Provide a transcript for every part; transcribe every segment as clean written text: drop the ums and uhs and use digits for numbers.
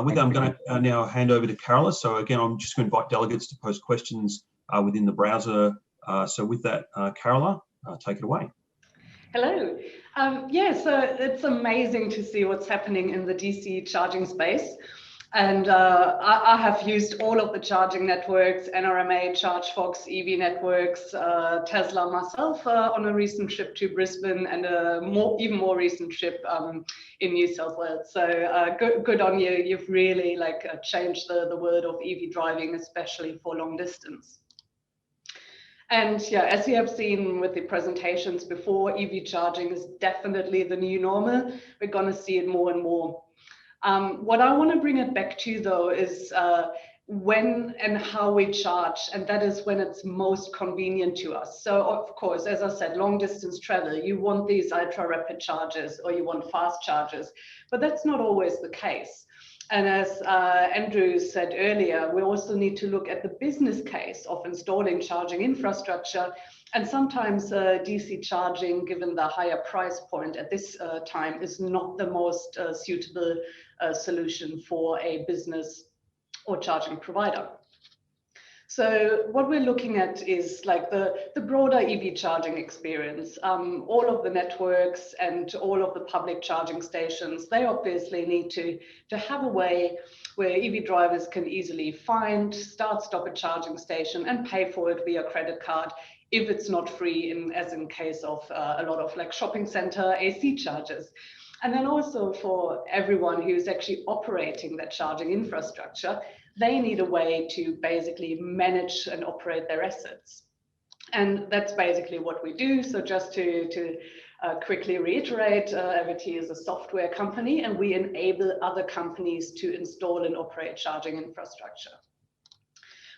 With that, I'm going to now hand over to Carola. So again, I'm just going to invite delegates to post questions within the browser. So with that, Carola, take it away. Hello. So it's amazing to see what's happening in the DC charging space. And I have used all of the charging networks, NRMA, ChargeFox, EV networks, Tesla myself on a recent trip to Brisbane and a even more recent trip in New South Wales. So good on you. You've really changed the world of EV driving, especially for long distance. And yeah, as you have seen with the presentations before, EV charging is definitely the new normal. We're going to see it more and more. What I want to bring it back to, though, is when and how we charge, and that is when it's most convenient to us. So, of course, as I said, long distance travel, you want these ultra rapid chargers or you want fast chargers, but that's not always the case. And as Andrew said earlier, we also need to look at the business case of installing charging infrastructure. And sometimes DC charging, given the higher price point at this time, is not the most suitable solution for a business or charging provider. So what we're looking at is the broader EV charging experience. All of the networks and all of the public charging stations, they obviously need to have a way where EV drivers can easily find, stop a charging station and pay for it via credit card if it's not free, as in case of a lot of shopping center AC chargers. And then also for everyone who's actually operating that charging infrastructure, they need a way to basically manage and operate their assets. And that's basically what we do. So just to quickly reiterate, Evity is a software company and we enable other companies to install and operate charging infrastructure.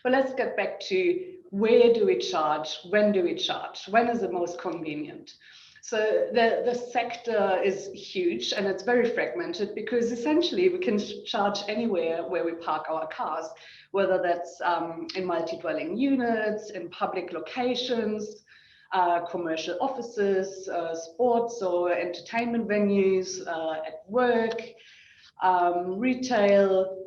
But let's get back to where do we charge? When do we charge? When is it most convenient? So the sector is huge and it's very fragmented because essentially we can charge anywhere where we park our cars, whether that's in multi-dwelling units, in public locations, commercial offices, sports or entertainment venues, at work, retail,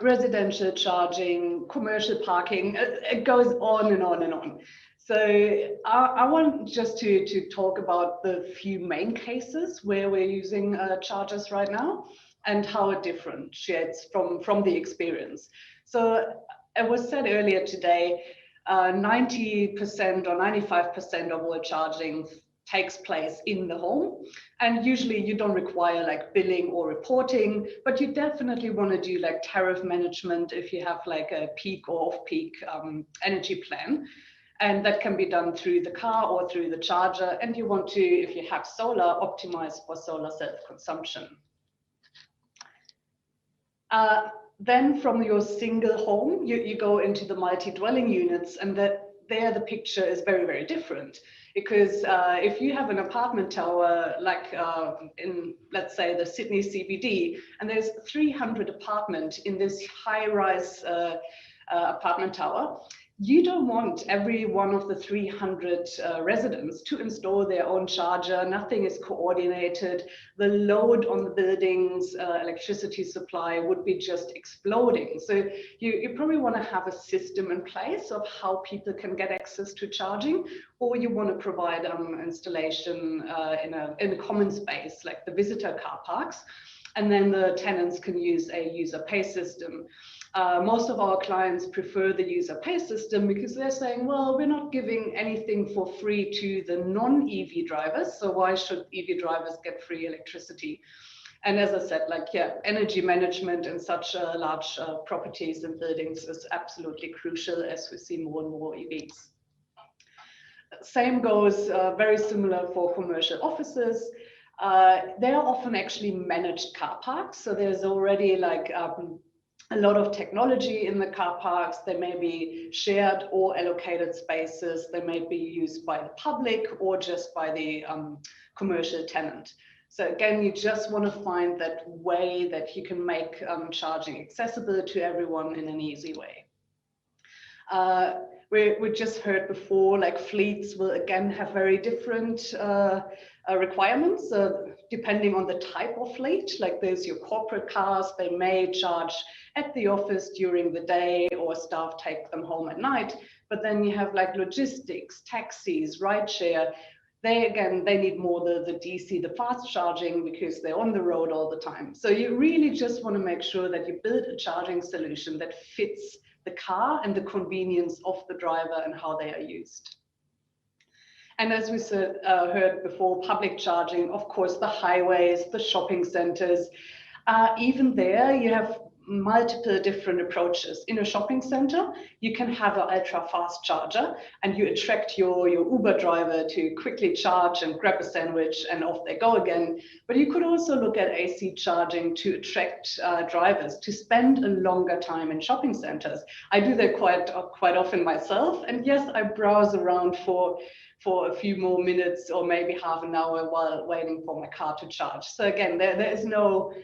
residential charging, commercial parking. It goes on and on and on. So I want just to talk about the few main cases where we're using chargers right now and how it differentiates from the experience. So it was said earlier today, 90% or 95% of all charging takes place in the home. And usually you don't require billing or reporting, but you definitely want to do tariff management if you have a peak or off-peak energy plan. And that can be done through the car or through the charger. And you want to, if you have solar, optimize for solar self-consumption. Then from your single home, you go into the multi-dwelling units, and there the picture is very, very different. Because if you have an apartment tower, in, let's say, the Sydney CBD, and there's 300 apartments in this high-rise apartment tower, you don't want every one of the 300 residents to install their own charger. Nothing is coordinated. The load on the building's electricity supply would be just exploding. So you probably want to have a system in place of how people can get access to charging, or you want to provide installation in a common space, like the visitor car parks, and then the tenants can use a user pay system. Most of our clients prefer the user pay system because they're saying, well, we're not giving anything for free to the non-EV drivers, so why should EV drivers get free electricity? And as I said, energy management in such large properties and buildings is absolutely crucial as we see more and more EVs. Same goes very similar for commercial offices. They are often actually managed car parks, so there's already a lot of technology in the car parks. They may be shared or allocated spaces. They may be used by the public or just by the commercial tenant. So again, you just want to find that way that you can make charging accessible to everyone in an easy way. We just heard before, fleets will again have very different requirements. depending on the type of fleet, like there's your corporate cars, they may charge at the office during the day or staff take them home at night. But then you have like logistics, taxis, rideshare. They need more the DC, the fast charging, because they're on the road all the time. So you really just want to make sure that you build a charging solution that fits the car and the convenience of the driver and how they are used. And as we said, heard before, public charging, of course, the highways, the shopping centers, even there you have multiple different approaches. In a shopping center, you can have an ultra fast charger and you attract your Uber driver to quickly charge and grab a sandwich and off they go again. But you could also look at AC charging to attract drivers to spend a longer time in shopping centers. I do that quite often myself. And yes, I browse around for a few more minutes or maybe half an hour while waiting for my car to charge. So again, there is no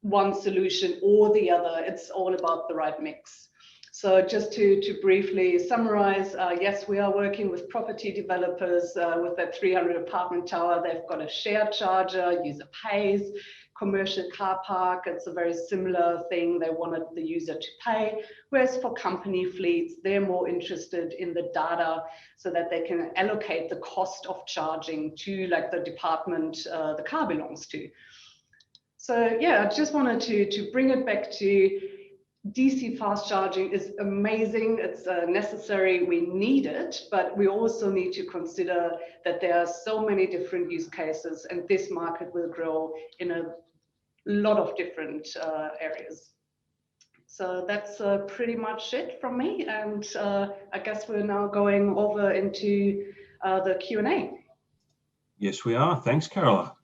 one solution or the other. It's all about the right mix. So just to briefly summarize, yes, we are working with property developers with that 300 apartment tower. They've got a shared charger, user pays. Commercial car park, it's a very similar thing. They wanted the user to pay. Whereas for company fleets, they're more interested in the data so that they can allocate the cost of charging to like the department the car belongs to. So yeah, I just wanted to bring it back to DC fast charging is amazing. It's necessary. We need it, but we also need to consider that there are so many different use cases, and this market will grow in a lot of different areas. So that's pretty much it from me, and I guess we're now going over into the Q&A. Yes, we are. Thanks, Carola.